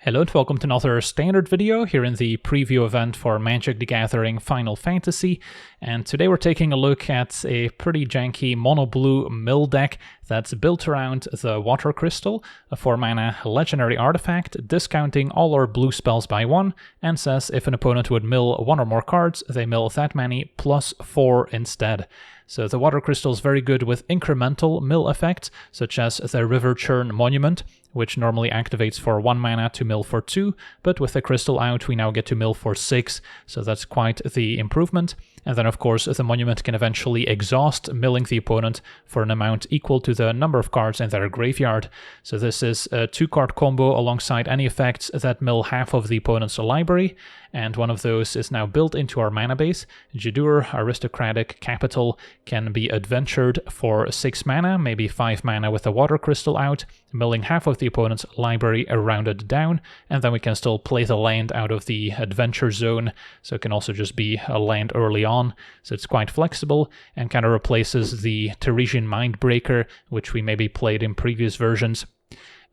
Hello and welcome to another standard video here in the preview event for Magic the Gathering Final Fantasy, and today we're taking a look at a pretty janky mono-blue mill deck that's built around the Water Crystal, a 4-mana legendary artifact, discounting all our blue spells by 1, and says if an opponent would mill 1 or more cards, they mill that many plus 4 instead. So the Water Crystal is very good with incremental mill effects, such as the River Churn Monument, which normally activates for 1 mana to mill for 2, but with the crystal out we now get to mill for 6, so that's quite the improvement. And then of course the monument can eventually exhaust, milling the opponent for an amount equal to the number of cards in their graveyard. So this is a 2-card combo alongside any effects that mill half of the opponent's library, and one of those is now built into our mana base. Jidur, Aristocratic Capital, can be adventured for 6 mana, maybe 5 mana with the Water Crystal out, milling half of the opponent's library rounded down, and then we can still play the land out of the adventure zone, so it can also just be a land early on, so it's quite flexible, and kind of replaces the Teresian Mindbreaker, which we maybe played in previous versions.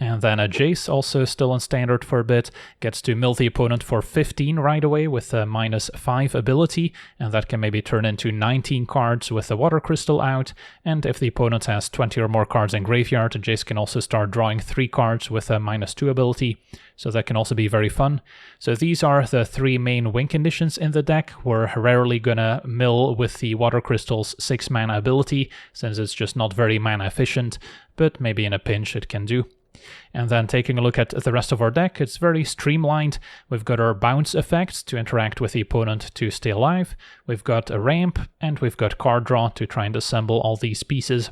And then a Jace, also still in standard for a bit, gets to mill the opponent for 15 right away with a -5 ability, and that can maybe turn into 19 cards with the Water Crystal out, and if the opponent has 20 or more cards in graveyard, Jace can also start drawing 3 cards with a -2 ability, so that can also be very fun. So these are the 3 main win conditions in the deck. We're rarely gonna mill with the Water Crystal's 6 mana ability, since it's just not very mana efficient, but maybe in a pinch it can do. And then taking a look at the rest of our deck, it's very streamlined. We've got our bounce effects to interact with the opponent to stay alive, we've got a ramp, and we've got card draw to try and assemble all these pieces.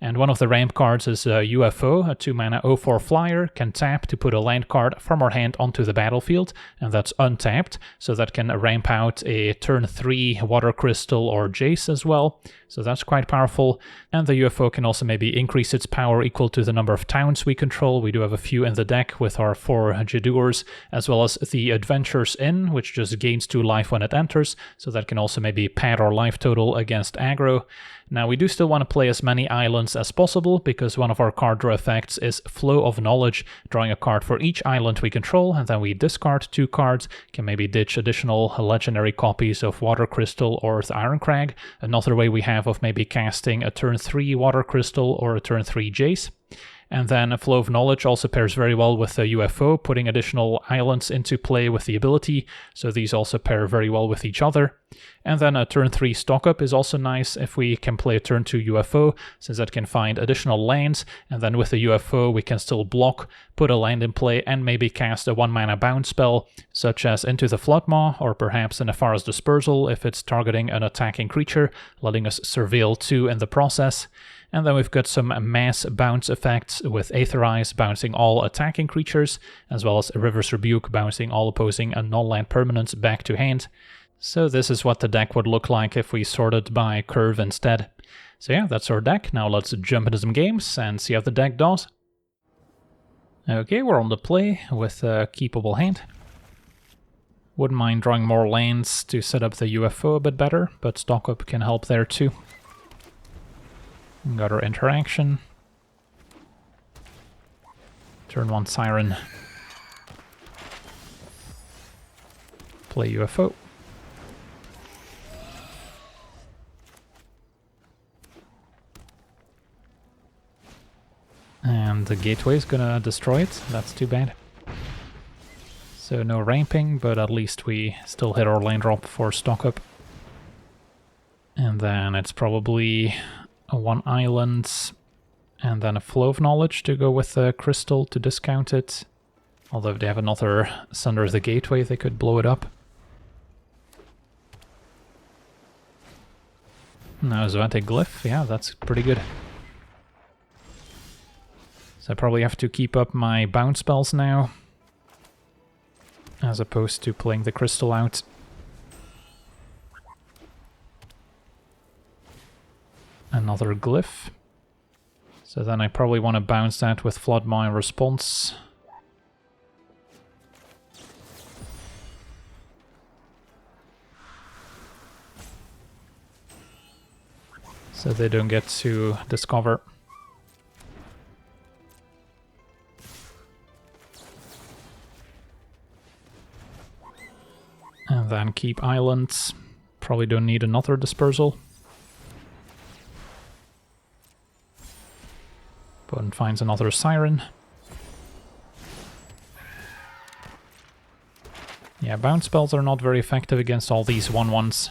And one of the ramp cards is a UFO, a 2-mana 0/4 flyer, can tap to put a land card from our hand onto the battlefield, and that's untapped, so that can ramp out a turn 3 Water Crystal or Jace as well, so that's quite powerful. And the UFO can also maybe increase its power equal to the number of towns we control. We do have a few in the deck with our 4 Jidurs, as well as the Adventurers Inn, which just gains 2 life when it enters, so that can also maybe pad our life total against aggro. Now we do still want to play as many islands as possible, because one of our card draw effects is Flow of Knowledge, drawing a card for each island we control, and then we discard 2 cards, can maybe ditch additional legendary copies of Water Crystal or the Iron Crag, another way we have of maybe casting a turn 3 Water Crystal or a turn 3 Jace. And then a Flow of Knowledge also pairs very well with the UFO, putting additional islands into play with the ability, so these also pair very well with each other. And then a turn 3 Stock Up is also nice if we can play a turn 2 UFO, since that can find additional lands, and then with the UFO we can still block, put a land in play, and maybe cast a 1-mana bounce spell, such as Into the Floodmaw, or perhaps a Nefara's Dispersal if it's targeting an attacking creature, letting us surveil 2 in the process. And then we've got some mass bounce effects with Aetherize bouncing all attacking creatures, as well as River's Rebuke bouncing all opposing and non-land permanents back to hand. So this is what the deck would look like if we sorted by curve instead. So yeah, that's our deck. Now let's jump into some games and see how the deck does. Okay, we're on the play with a keepable hand. Wouldn't mind drawing more lands to set up the UFO a bit better, but Stock Up can help there too. Got our interaction. Turn 1 Siren. Play UFO. And the gateway is gonna destroy it. That's too bad. So no ramping, but at least we still hit our land drop for Stock Up. And then it's probably a 1 island, and then a Flow of Knowledge to go with the crystal to discount it. Although if they have another Sunder the Gateway, they could blow it up. Now Zoetic Glyph, yeah, that's pretty good. So I probably have to keep up my bounce spells now, as opposed to playing the crystal out. Another Glyph. So then I probably want to bounce that with Floodmaw in response. So they don't get to discover. And then keep islands. Probably don't need another dispersal. Opponent finds another Siren. Yeah, bounce spells are not very effective against all these 1/1s.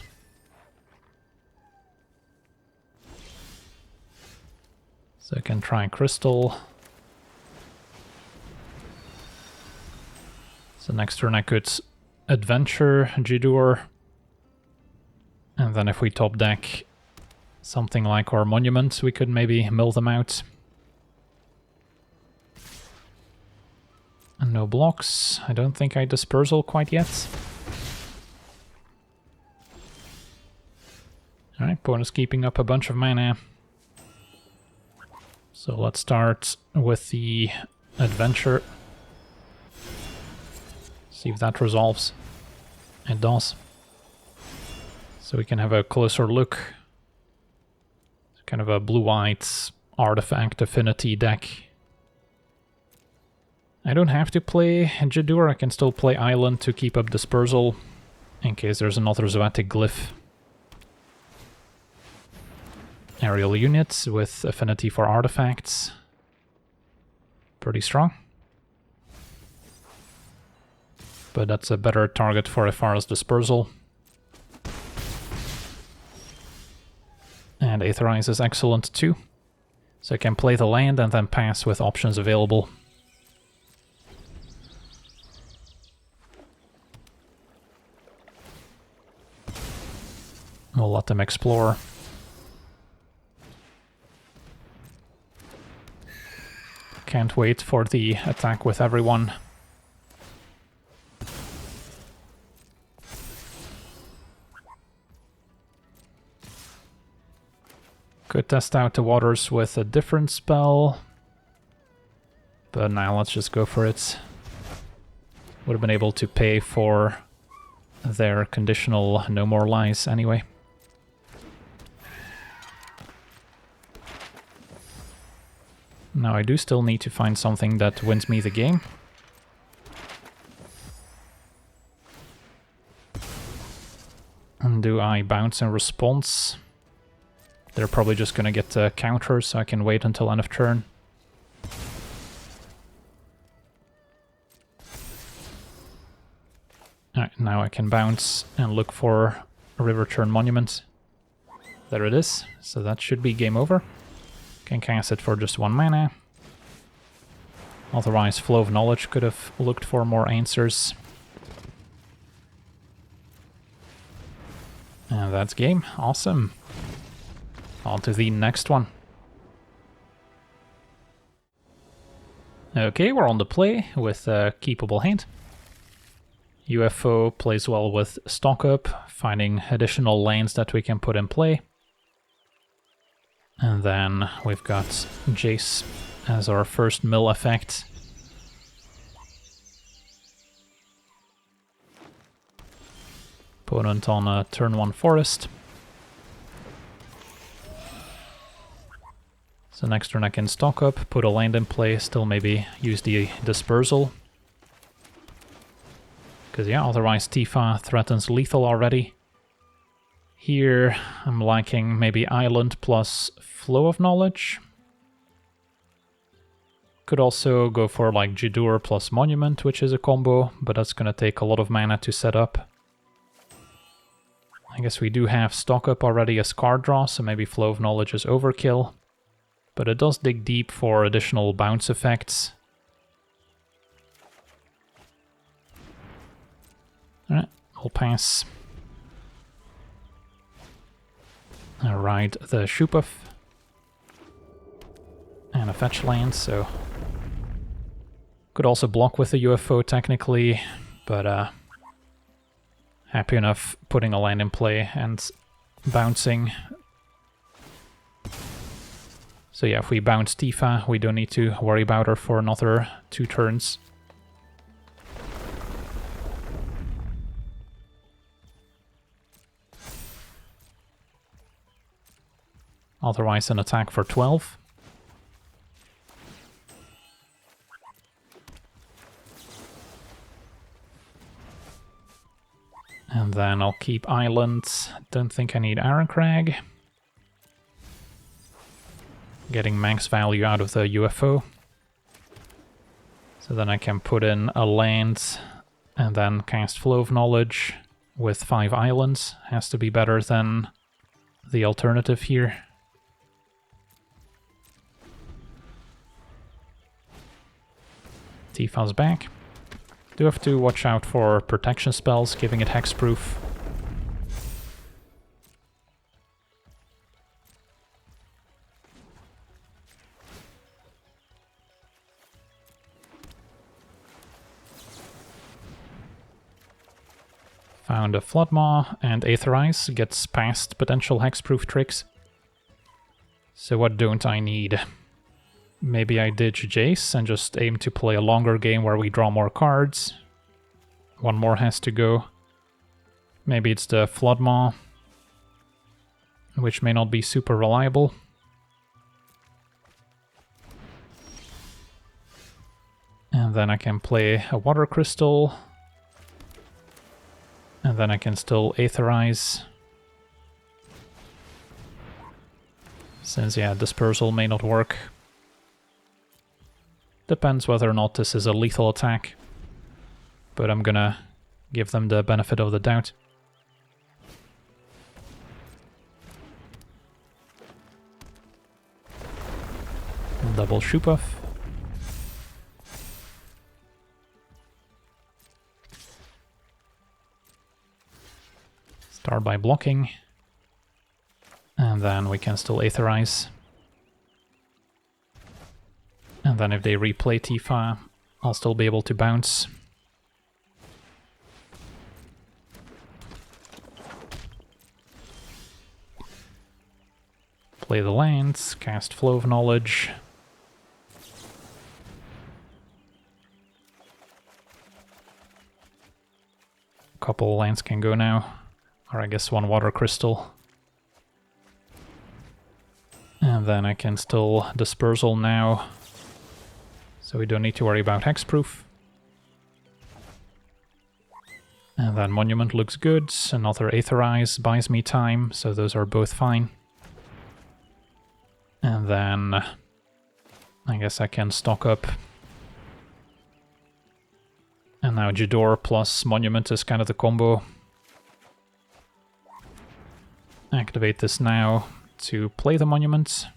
So I can try Crystal. So next turn I could Adventure, Jidur. And then if we top deck something like our Monument, we could maybe mill them out. And no blocks. I don't think I dispersal quite yet. Alright, opponent's keeping up a bunch of mana. So let's start with the Adventure. See if that resolves. It does. So we can have a closer look. It's kind of a blue-white artifact affinity deck. I don't have to play Jidur, I can still play Island to keep up dispersal in case there's another Zoetic Glyph. Aerial units with affinity for artifacts. Pretty strong. But that's a better target for Ephara's dispersal. And Aetherize is excellent too. So I can play the land and then pass with options available. We'll let them explore. Can't wait for the attack with everyone. Could test out the waters with a different spell. But now let's just go for it. Would have been able to pay for their conditional No More Lies anyway. Now I do still need to find something that wins me the game. And do I bounce in response? They're probably just gonna get the counter, so I can wait until end of turn. Alright, now I can bounce and look for a River Turn Monument. There it is, so that should be game over. Can cast it for just 1 mana. Otherwise, Flow of Knowledge could have looked for more answers. And that's game. Awesome. On to the next one. Okay, we're on the play with a keepable hand. UFO plays well with stock up, finding additional lands that we can put in play. And then we've got Jace as our first mill effect. Opponent on a turn 1 forest. So next turn I can stock up, put a land in play, still maybe use the dispersal. Because yeah, otherwise Tifa threatens lethal already. Here I'm liking maybe Island plus Flow of Knowledge. Could also go for like Jidur plus Monument, which is a combo, but that's gonna take a lot of mana to set up. I guess we do have stock up already as card draw, so maybe Flow of Knowledge is overkill. But it does dig deep for additional bounce effects. Alright, I'll pass. I'll ride the Shupuff. And a fetch land, so... Could also block with the UFO technically, but happy enough putting a land in play and bouncing. So yeah, if we bounce Tifa, we don't need to worry about her for another 2 turns. Otherwise an attack for 12. And then I'll keep islands. Don't think I need Iron Crag. Getting max value out of the UFO. So then I can put in a land and then cast Flow of Knowledge with 5 islands. Has to be better than the alternative here. Tifa's back. Do have to watch out for protection spells, giving it hexproof. Found a Floodmaw, and Aetherize gets past potential hexproof tricks. So what don't I need? Maybe I ditch Jace and just aim to play a longer game where we draw more cards. One more has to go. Maybe it's the Floodmaw, which may not be super reliable. And then I can play a Water Crystal. And then I can still Aetherize. Since, yeah, Dispersal may not work. Depends whether or not this is a lethal attack. But I'm gonna give them the benefit of the doubt. Double Shoe Puff. Start by blocking. And then we can still Aetherize. And then if they replay Tifa, I'll still be able to bounce. Play the lands, cast Flow of Knowledge. A couple lands can go now. Or I guess one Water Crystal. And then I can still Dispersal now. So we don't need to worry about hexproof. And then Monument looks good. Another Aetherize buys me time, so those are both fine. And then I guess I can stock up. And now Jador plus Monument is kind of the combo. Activate this now to play the Monument.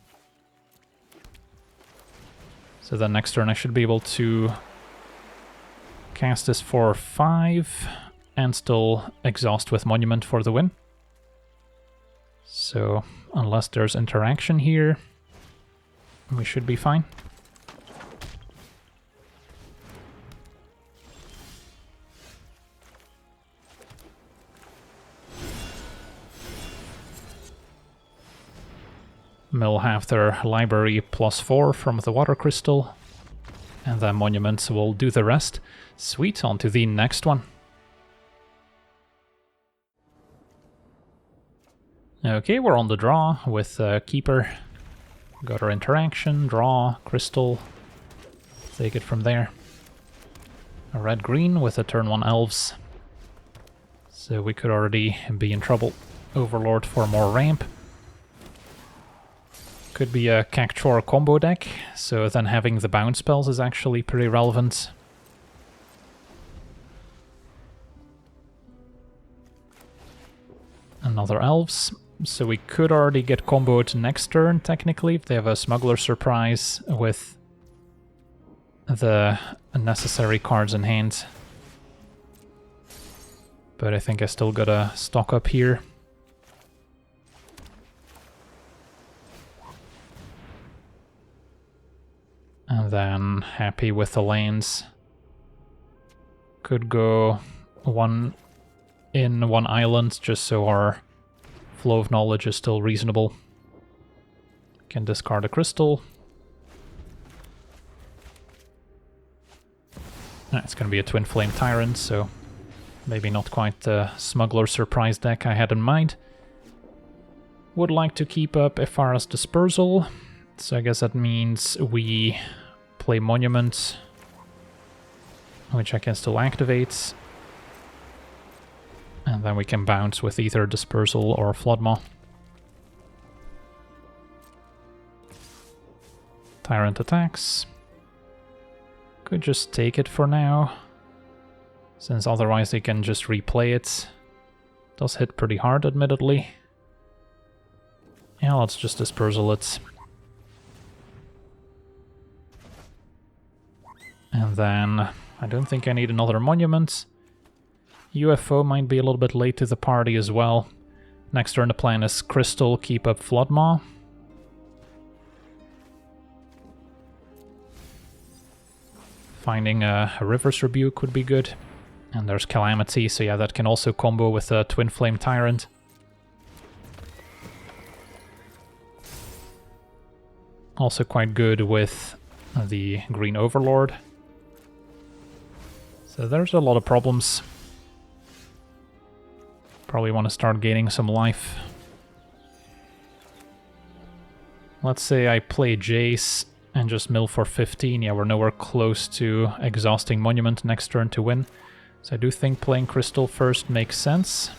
So then next turn I should be able to cast this for 5 and still exhaust with Monument for the win. So unless there's interaction here, we should be fine. Mill have their library +4 from the Water Crystal, and then Monuments will do the rest. Sweet, on to the next one. Okay, we're on the draw with Keeper. Got our interaction, draw, crystal, take it from there. A red-green with a turn 1 elves. So we could already be in trouble. Overlord for more ramp. Could be a Cactuar combo deck, so then having the bounce spells is actually pretty relevant. Another elves. So we could already get comboed next turn, technically, if they have a Smuggler Surprise with the necessary cards in hand. But I think I still gotta stock up here. And then happy with the lanes. Could go 1 in, 1 island, just so our Flow of Knowledge is still reasonable. Can discard a crystal. It's going to be a Twin Flame Tyrant, so maybe not quite the Smuggler Surprise deck I had in mind. Would like to keep up Ephara's Dispersal, so I guess that means we play Monument, which I can still activate. And then we can bounce with either Dispersal or Floodmaw. Tyrant attacks. Could just take it for now, since otherwise they can just replay it. Does hit pretty hard, admittedly. Yeah, let's just Dispersal it. And then I don't think I need another monument. UFO might be a little bit late to the party as well. Next turn the plan is Crystal, keep up Floodmaw. Finding a River's Rebuke would be good. And there's Calamity, so yeah, that can also combo with a Twin Flame Tyrant. Also quite good with the Green Overlord. So there's a lot of problems. Probably want to start gaining some life. Let's say I play Jace and just mill for 15. Yeah, we're nowhere close to exhausting Monument next turn to win. So I do think playing Crystal first makes sense.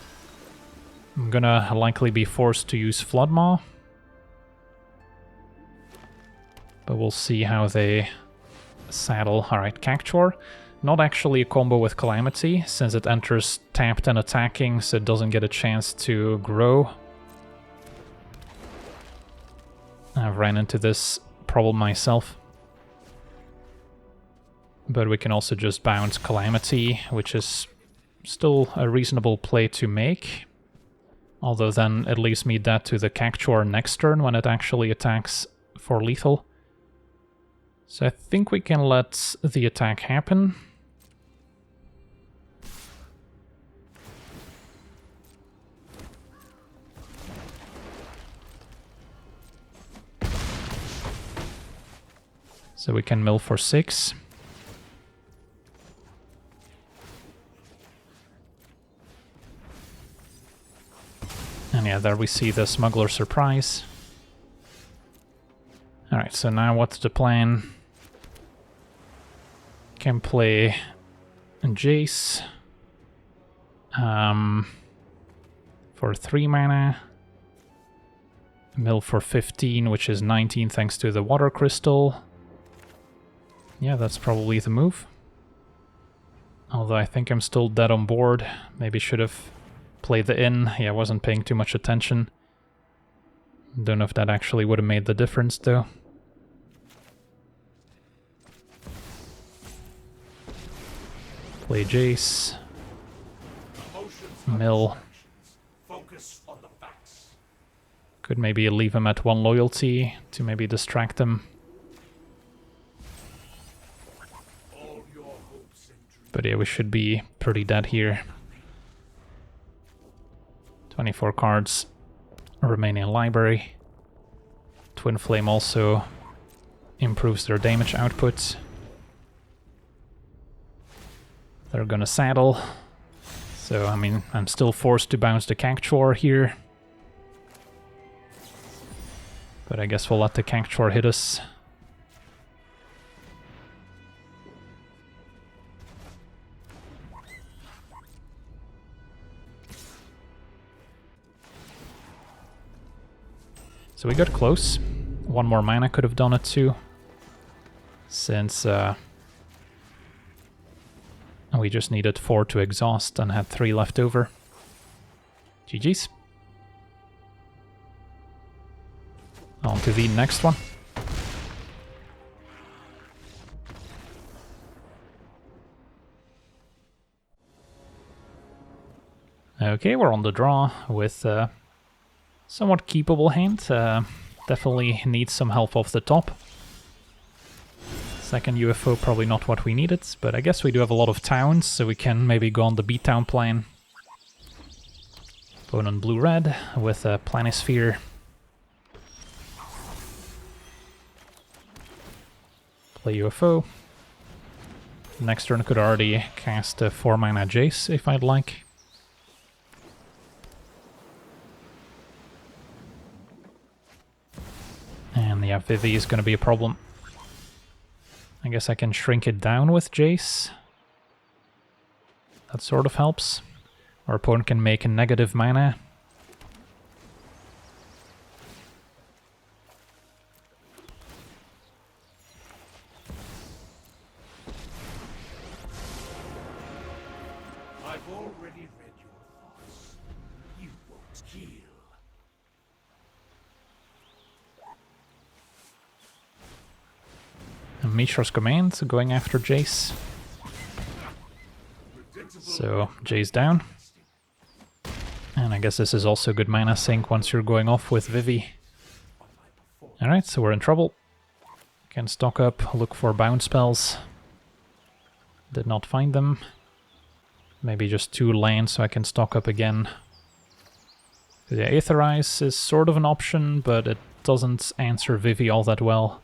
I'm gonna likely be forced to use Floodmaw. But we'll see how they saddle. Alright, Cactuar. Not actually a combo with Calamity, since it enters tapped and attacking, so it doesn't get a chance to grow. I've ran into this problem myself. But we can also just bounce Calamity, which is still a reasonable play to make. Although then it leaves me dead to the Cactuar next turn when it actually attacks for lethal. So I think we can let the attack happen. So we can mill for 6. And yeah, there we see the Smuggler Surprise. Alright, so now what's the plan? Can play Jace for 3 mana. Mill for 15, which is 19 thanks to the Water Crystal. Yeah, that's probably the move. Although I think I'm still dead on board. Maybe should have played the inn. Yeah, I wasn't paying too much attention. Don't know if that actually would have made the difference though. Play Jace. Mill. Could maybe leave him at 1 loyalty to maybe distract him. But yeah, we should be pretty dead here. 24 cards remaining in library. Twin Flame also improves their damage output. They're gonna saddle. So, I mean, I'm still forced to bounce the Cactuar here. But I guess we'll let the Cactuar hit us. So we got close. 1 more mana could have done it too. Since we just needed 4 to exhaust and had 3 left over. GG's. On to the next one. Okay, we're on the draw with somewhat keepable hand. Definitely needs some help off the top. Second UFO, probably not what we needed, but I guess we do have a lot of towns, so we can maybe go on the B-town plan. Opponent blue-red with a Planisphere. Play UFO. Next turn could already cast a 4 mana Jace if I'd like. And yeah, Vivi is going to be a problem. I guess I can shrink it down with Jace. That sort of helps. Our opponent can make a negative mana. I've already read your thoughts. You won't kill. And Mishra's command going after Jace. So Jace down. And I guess this is also good mana sink once you're going off with Vivi. Alright, so we're in trouble. Can stock up, look for bounce spells. Did not find them. Maybe just 2 lands so I can stock up again. Yeah, Aetherize is sort of an option, but it doesn't answer Vivi all that well.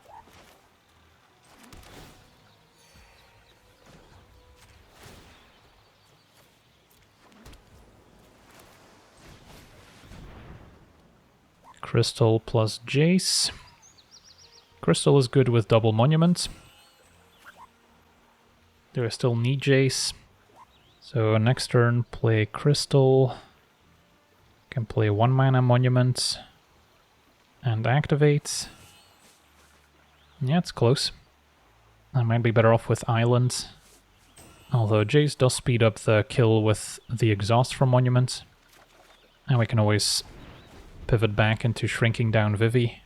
Crystal plus Jace. Crystal is good with double monument. Do I still need Jace? So next turn play Crystal. Can play 1 mana monument and activate. Yeah, it's close. I might be better off with Island. Although Jace does speed up the kill with the exhaust from monument. And we can always pivot back into shrinking down Vivi.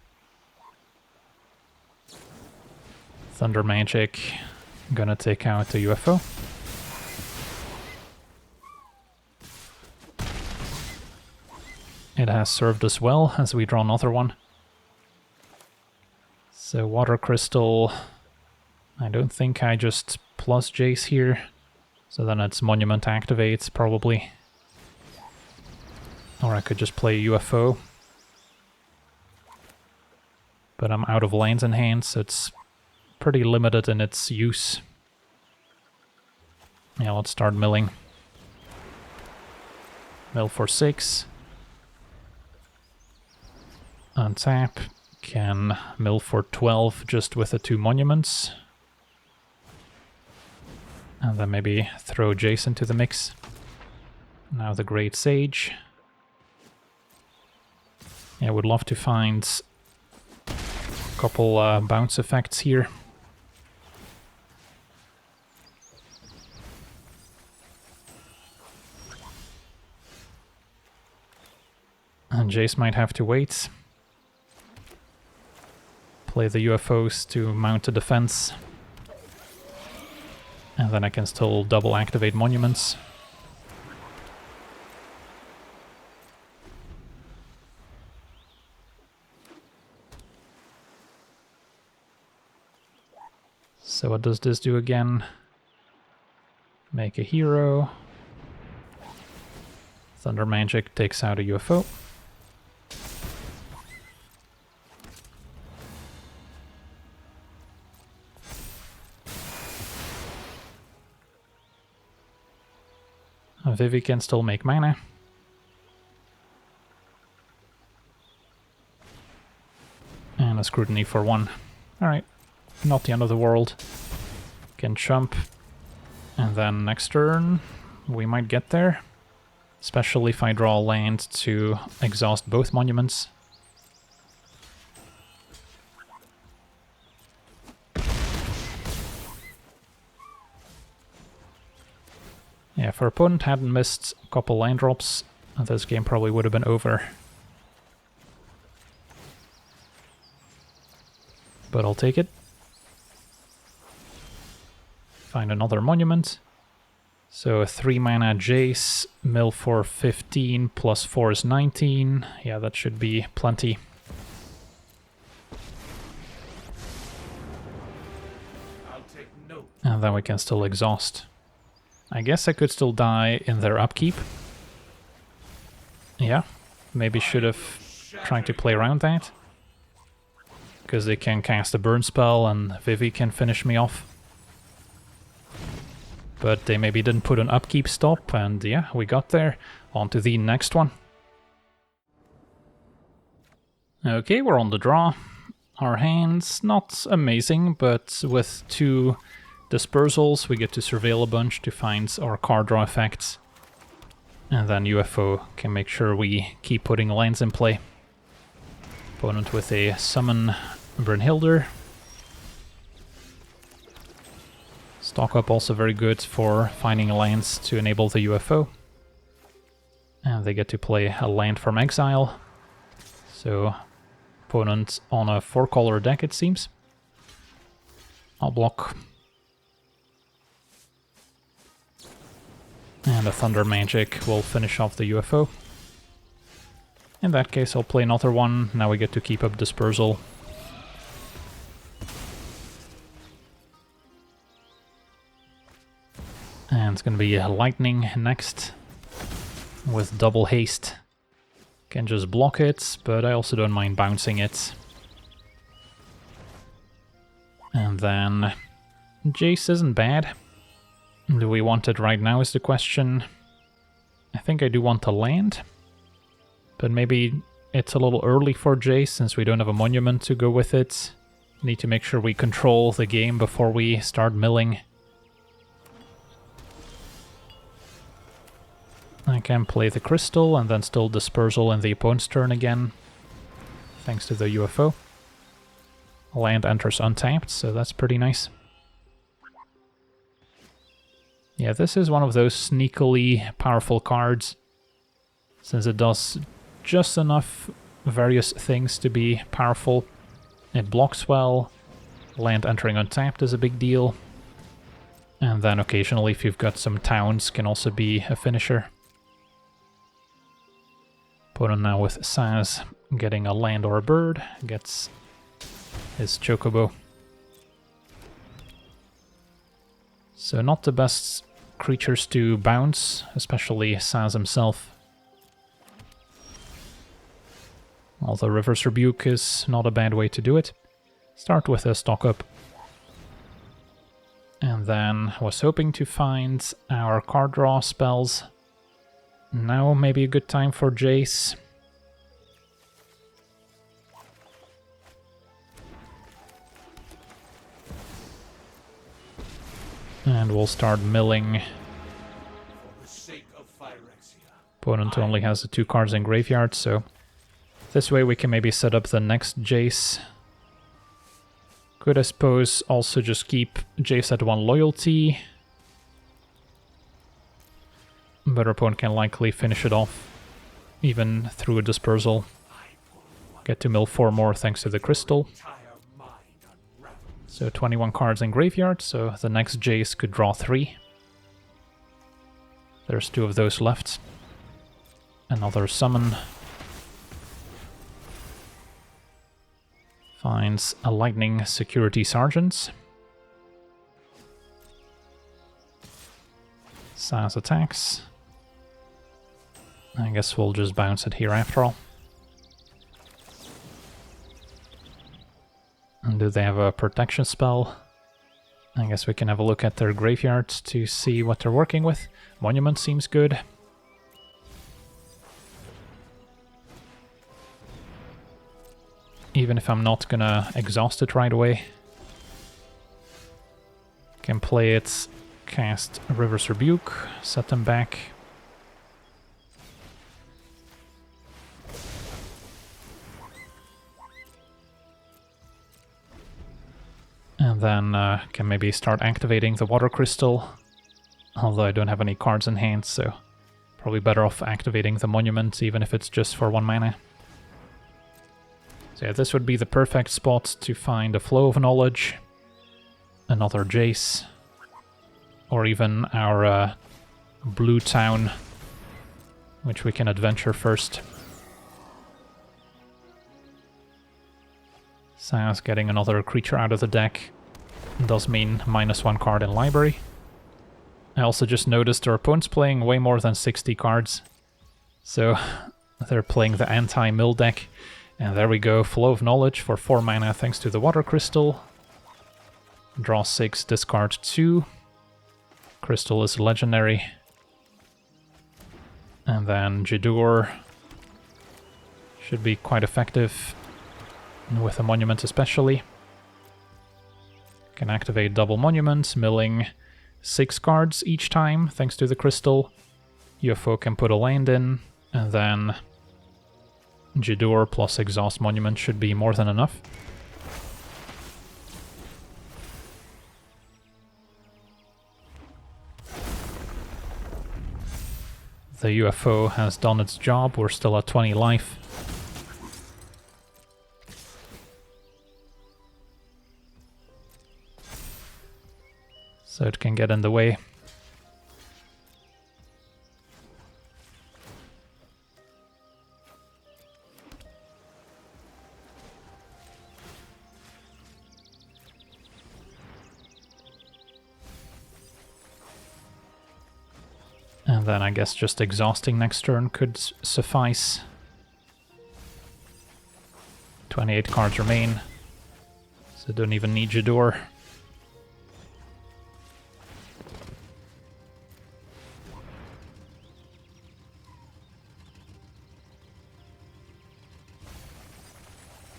Thunder Magic. Gonna take out the UFO. It has served us well as we draw another one. So Water Crystal. I don't think I just plus Jace here. So then it's Monument activates probably. Or I could just play UFO. But I'm out of lands in hand, so it's pretty limited in its use. Yeah, let's start milling. Mill for 6. Untap. Can mill for 12 just with the 2 monuments. And then maybe throw Jace into the mix. Now the Great Sage. Yeah, I would love to find couple bounce effects here. And Jace might have to wait. Play the UFOs to mount a defense. And then I can still double activate monuments. So what does this do again? Make a hero. Thunder Magic takes out a UFO. Vivi can still make mana. And a Scrutiny for 1. Alright. Not the end of the world. Can jump. And then next turn we might get there. Especially if I draw land to exhaust both monuments. Yeah, if our opponent hadn't missed a couple land drops, this game probably would have been over. But I'll take it. Find another monument. So a 3 mana Jace, mill for 15, plus 4 is 19. Yeah, that should be plenty. I'll take note. And then we can still exhaust. I guess I could still die in their upkeep. Yeah, maybe should have tried to play around that. Because they can cast a burn spell and Vivi can finish me off. But they maybe didn't put an upkeep stop, and yeah, we got there. On to the next one. Okay, we're on the draw. Our hand's not amazing, but with 2 dispersals we get to surveil a bunch to find our card draw effects. And then UFO can make sure we keep putting lands in play. Opponent with a summon Brynhildr. Stock up also very good for finding lands to enable the UFO. And they get to play a land from exile. So opponent on a 4-color deck, it seems. I'll block. And a Thunder Magic will finish off the UFO. In that case, I'll play another one. Now we get to keep up Dispersal. And it's going to be Lightning next with double haste. Can just block it, but I also don't mind bouncing it. And then Jace isn't bad. Do we want it right now is the question. I think I do want to land, but maybe it's a little early for Jace since we don't have a monument to go with it. Need to make sure we control the game before we start milling. I can play the crystal and then still Dispersal in the opponent's turn again, thanks to the UFO. Land enters untapped, so that's pretty nice. Yeah, this is one of those sneakily powerful cards, since it does just enough various things to be powerful. It blocks well, land entering untapped is a big deal, and then occasionally if you've got some towns can also be a finisher. Opponent now with Saz getting a land or a bird, gets his Chocobo. So not the best creatures to bounce, especially Saz himself. Although Reverse Rebuke is not a bad way to do it. Start with a stock up. And then was hoping to find our card draw spells. Now maybe a good time for Jace. And we'll start milling. Opponent only has the 2 cards in graveyard, so this way we can maybe set up the next Jace. Could, I suppose, also just keep Jace at 1 loyalty. But our opponent can likely finish it off, even through a Dispersal. Get to mill 4 more thanks to the crystal. So 21 cards in graveyard, so the next Jace could draw 3. There's 2 of those left. Another summon. Finds a Lightning Security Sergeant. Saz attacks. I guess we'll just bounce it here after all. And do they have a protection spell? I guess we can have a look at their graveyard to see what they're working with. Monument seems good. Even if I'm not gonna exhaust it right away. Can play it, cast Reverse Rebuke, set them back. And then can maybe start activating the Water Crystal. Although I don't have any cards in hand, so probably better off activating the Monument, even if it's just for 1 mana. So yeah, this would be the perfect spot to find a Flow of Knowledge, another Jace, or even our blue town, which we can adventure first. Saz getting another creature out of the deck does mean -1 card in library. I also just noticed our opponent's playing way more than 60 cards. So they're playing the anti-mill deck. And there we go, Flow of Knowledge for 4 mana thanks to the Water Crystal. Draw 6, discard 2. Crystal is legendary. And then Jidur should be quite effective, with a Monument especially. Can activate double Monument, milling 6 cards each time thanks to the Crystal. UFO can put a land in, and then Jidoor plus Exhaust Monument should be more than enough. The UFO has done its job, we're still at 20 life. So it can get in the way. And then I guess just exhausting next turn could suffice. 28 cards remain, so don't even need Jidoor.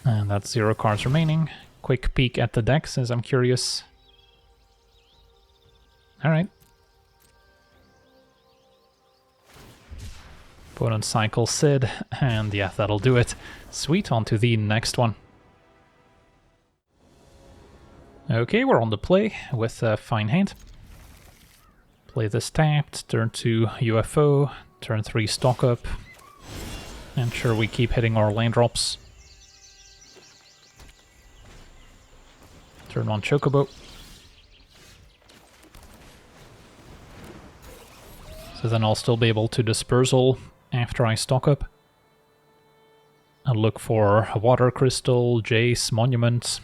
And that's 0 cards remaining. Quick peek at the deck since I'm curious. Alright. Opponent cycle Sid, and yeah, that'll do it. Sweet, on to the next one. Okay, we're on the play with a fine hand. Play this tapped, turn 2 UFO, turn 3 stock up. And sure, we keep hitting our land drops. Turn 1 Chocobo. So then I'll still be able to dispersal after I stock up. I'll look for a Water Crystal, Jace, Monument.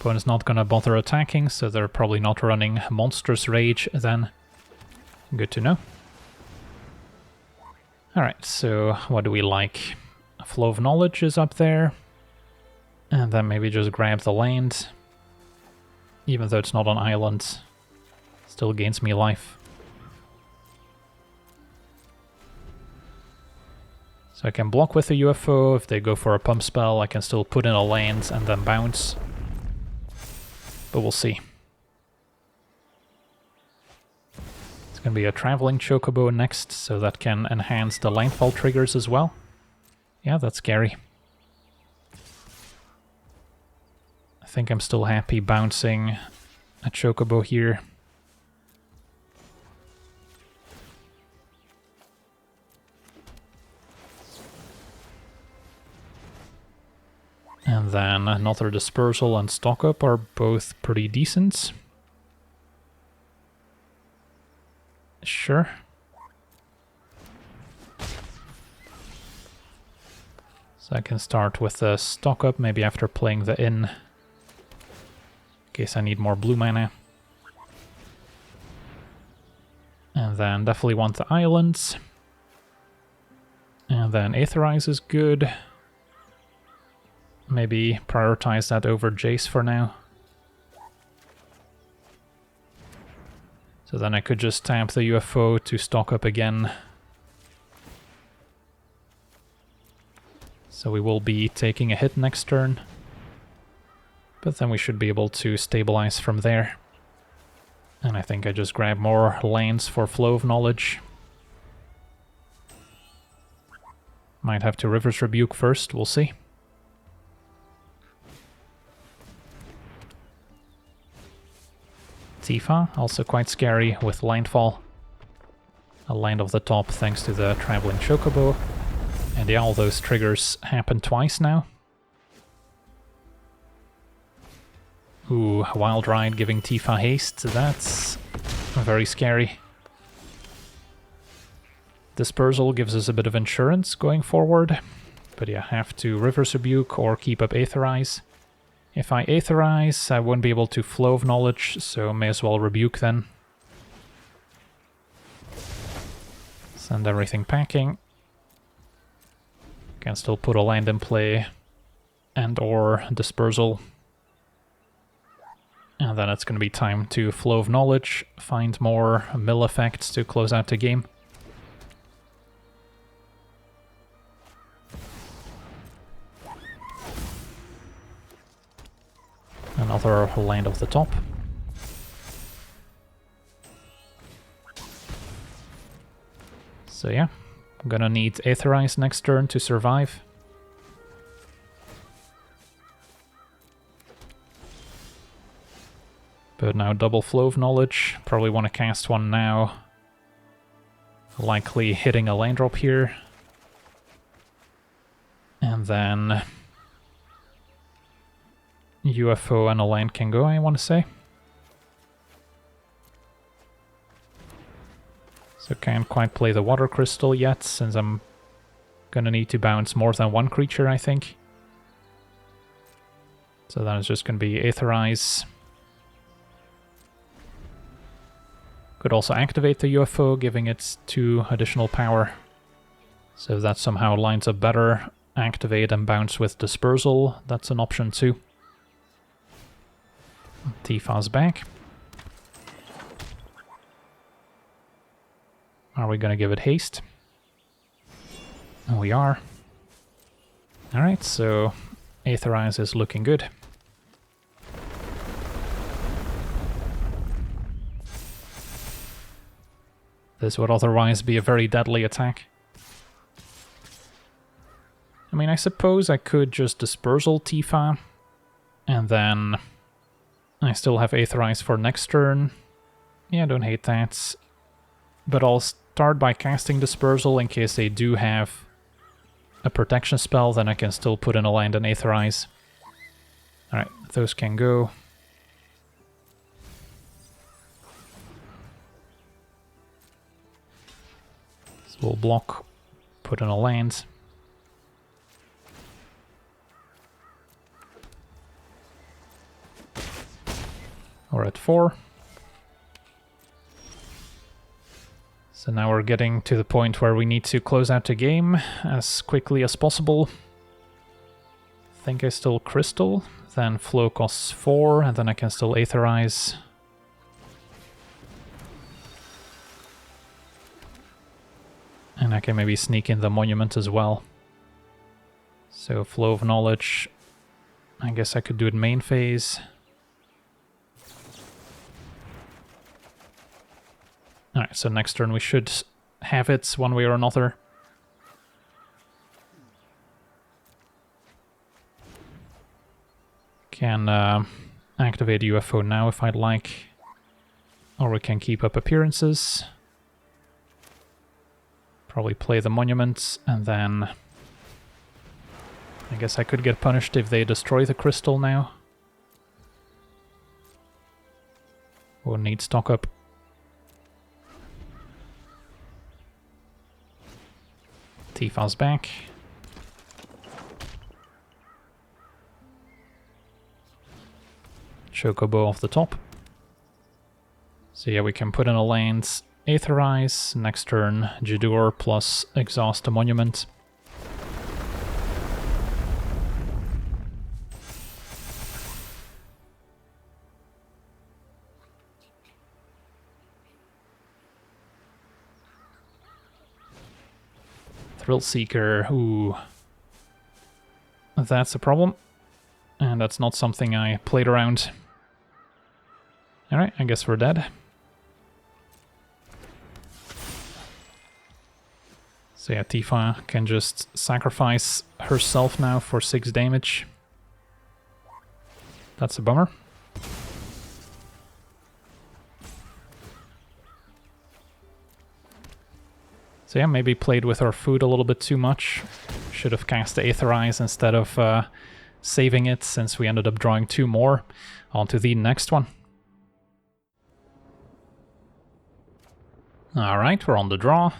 Opponent's not gonna bother attacking, so they're probably not running Monstrous Rage then. Good to know. Alright, so what do we like? Flow of Knowledge is up there. And then maybe just grab the land. Even though it's not on island, still gains me life. So I can block with a UFO. If they go for a pump spell, I can still put in a land and then bounce. But we'll see. It's going to be a Traveling Chocobo next, so that can enhance the landfall triggers as well. Yeah, that's scary. I think I'm still happy bouncing a Chocobo here. And then another Dispersal and Stock Up are both pretty decent. Sure. So I can start with the Stock Up, maybe after playing the Inn. In case I need more blue mana. And then definitely want the islands. And then Aetherize is good. Maybe prioritize that over Jace for now. So then I could just tap the UFO to stock up again. So we will be taking a hit next turn. But then we should be able to stabilize from there. And I think I just grab more lands for Flow of Knowledge. Might have to River's Rebuke first, we'll see. Tifa, also quite scary with landfall. A land off the top thanks to the Traveling Chocobo. And yeah, all those triggers happen twice now. Ooh, Wild Ride giving Tifa haste, that's very scary. Dispersal gives us a bit of insurance going forward. But yeah, have to River's Rebuke or keep up Aetherize. If I Aetherize, I won't be able to Flow of Knowledge, so may as well Rebuke then. Send everything packing. Can still put a land in play and or Dispersal. And then it's going to be time to Flow of Knowledge, find more mill effects to close out the game. Another land off the top. So yeah, I'm gonna need Aetherize next turn to survive. But now double Flow of Knowledge, probably want to cast one now. Likely hitting a land drop here. And then UFO and a land can go, I want to say. So can't quite play the Water Crystal yet, since I'm gonna need to bounce more than one creature, I think. So that is just gonna be Aetherize. Could also activate the UFO, giving it 2 additional power. So if that somehow lines up better, activate and bounce with Dispersal, that's an option too. Tifa's back. Are we gonna give it haste? We are. Alright, so Aetherize is looking good. This would otherwise be a very deadly attack. I mean, I suppose I could just Dispersal Tifa, and then I still have Aetherize for next turn. Yeah, don't hate that. But I'll start by casting Dispersal in case they do have a protection spell, then I can still put in a land and Aetherize. Alright, those can go. So we'll block, put in a land. We're at 4. So now we're getting to the point where we need to close out the game as quickly as possible. I think I still Crystal, then Flow costs 4, and then I can still Aetherize. And I can maybe sneak in the Monument as well. So Flow of Knowledge, I guess I could do it main phase. Alright, so next turn we should have it one way or another. Can activate UFO now if I'd like. Or we can keep up appearances. Probably play the Monument, and then I guess I could get punished if they destroy the crystal now. We'll need stock up. Tifa's back. Chocobo off the top. So yeah, we can put in a land, Aetherize, next turn Jidur plus exhaust the Monument. Thrill Seeker, ooh. That's a problem. And that's not something I played around. Alright, I guess we're dead. So yeah, Tifa can just sacrifice herself now for 6 damage. That's a bummer. So yeah, maybe played with our food a little bit too much. Should have cast the Aetherize instead of saving it, since we ended up drawing 2 more. On to the next one. Alright, we're on the draw.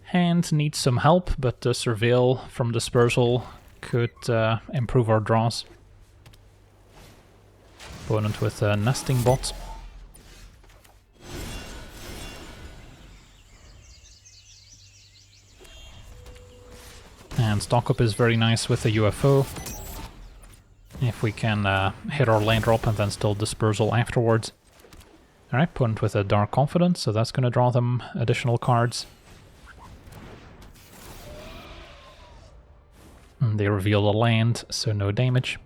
Hand needs some help, but the Surveil from Dispersal could improve our draws. Opponent with a Nesting Bot. And stock up is very nice with the UFO. If we can hit our land drop and then still Dispersal afterwards. Alright, opponent with a Dark Confidence, so that's going to draw them additional cards. And they reveal a land, so no damage.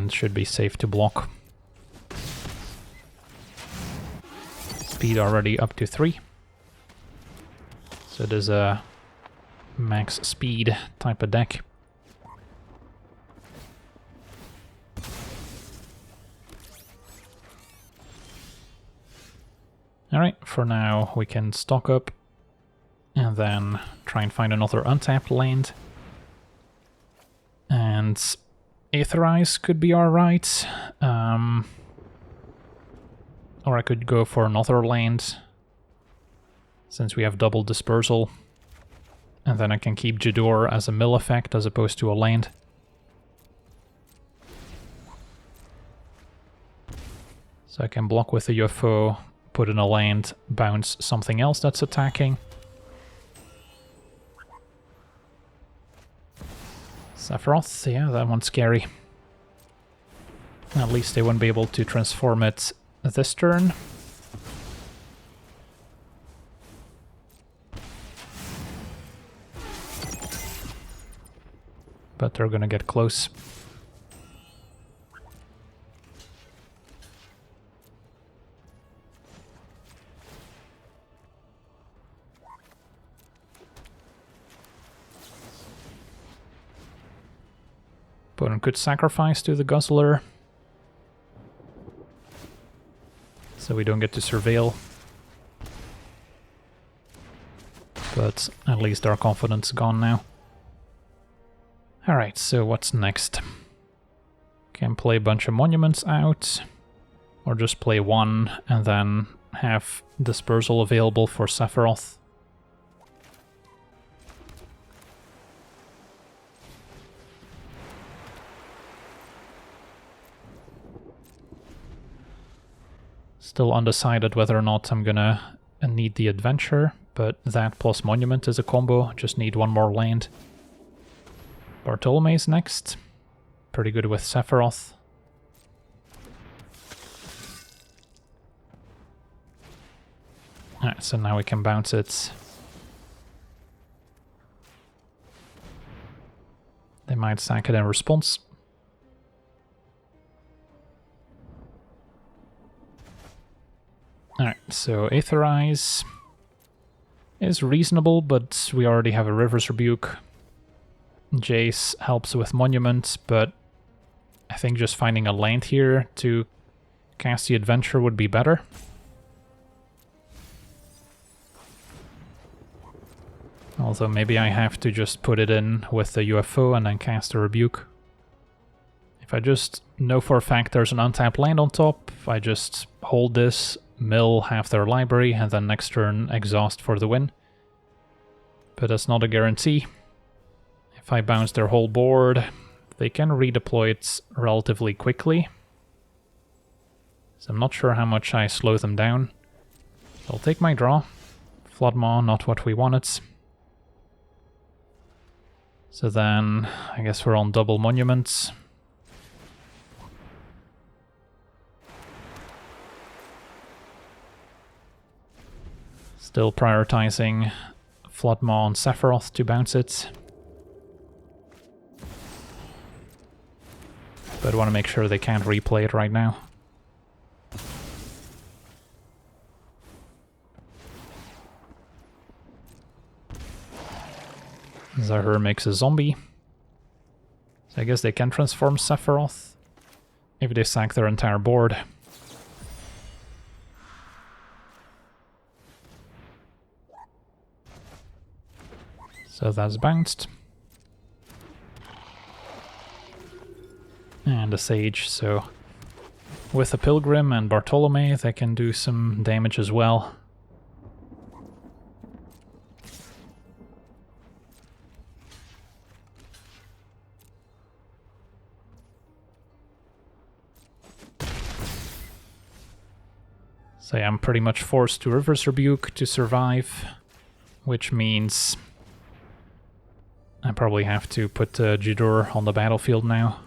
and should be safe to block. Speed already up to 3. So it is a max speed type of deck. Alright, for now we can stock up and then try and find another untapped land. And Aetherize could be alright. Or I could go for another land, since we have double dispersal. And then I can keep Jador as a mill effect as opposed to a land. So I can block with the UFO, put in a land, bounce something else that's attacking. Sephiroth, yeah, that one's scary. At least they won't be able to transform it this turn. But they're gonna get close. Opponent could sacrifice to the Guzzler, so we don't get to surveil. But at least our confidence is gone now. Alright, so what's next? Can play a bunch of monuments out, or just play one and then have dispersal available for Sephiroth. Still undecided whether or not I'm gonna need the adventure, but that plus monument is a combo, just need one more land. Bartolome's next. Pretty good with Sephiroth. Alright, so now we can bounce it. They might sack it in response. Alright, so Aetherize is reasonable, but we already have a River's Rebuke. Jace helps with Monument, but I think just finding a land here to cast the adventure would be better. Although maybe I have to just put it in with the UFO and then cast a Rebuke. If I just know for a fact there's an untapped land on top, I just hold this, mill half their library, and then next turn exhaust for the win. But that's not a guarantee. If I bounce their whole board, they can redeploy it relatively quickly. So I'm not sure how much I slow them down. I'll take my draw. Floodmaw, not what we wanted. So then, I guess we're on double monuments. Still prioritizing Floodmaw and Sephiroth to bounce it. But I want to make sure they can't replay it right now. Zahur makes a zombie. So I guess they can transform Sephiroth if they sack their entire board. So that's bounced. And a Sage, so with a Pilgrim and Bartolome they can do some damage as well. So yeah, I'm pretty much forced to River's Rebuke to survive, which means I probably have to put Jador on the battlefield now.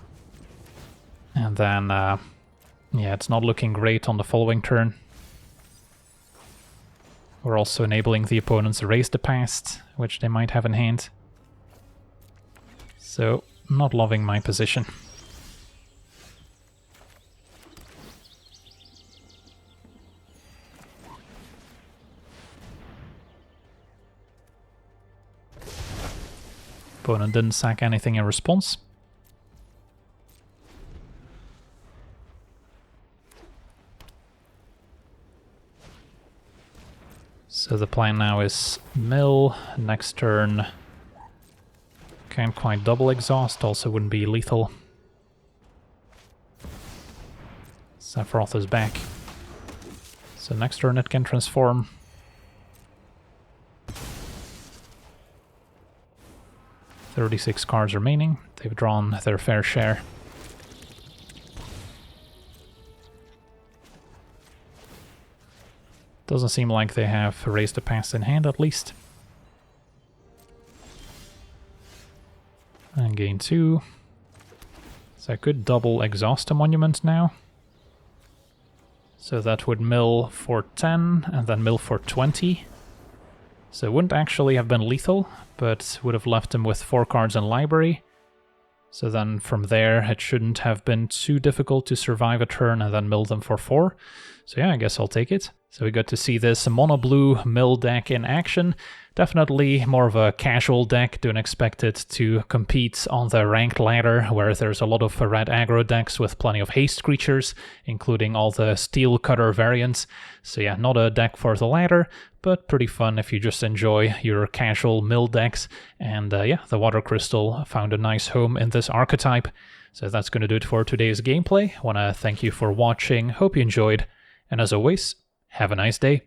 And then, yeah, it's not looking great on the following turn. We're also enabling the opponents to raise the past, which they might have in hand. So, not loving my position. Opponent didn't sack anything in response. So the plan now is mill, next turn can't quite double exhaust, also wouldn't be lethal. Sephiroth is back. So next turn it can transform. "36 cards remaining. They've drawn their fair share. Doesn't seem like they have raised the pass in hand, at least. And gain 2. So I could double exhaust a monument now. So that would mill for 10 and then mill for 20. So it wouldn't actually have been lethal, but would have left him with 4 cards in library. So then from there it shouldn't have been too difficult to survive a turn and then mill them for 4. So yeah, I guess I'll take it. So we got to see this mono-blue mill deck in action. Definitely more of a casual deck. Don't expect it to compete on the ranked ladder, where there's a lot of red aggro decks with plenty of haste creatures, including all the steel cutter variants. So yeah, not a deck for the ladder, but pretty fun if you just enjoy your casual mill decks. And yeah, the water crystal found a nice home in this archetype. So that's going to do it for today's gameplay. Want to thank you for watching, hope you enjoyed, and as always, have a nice day.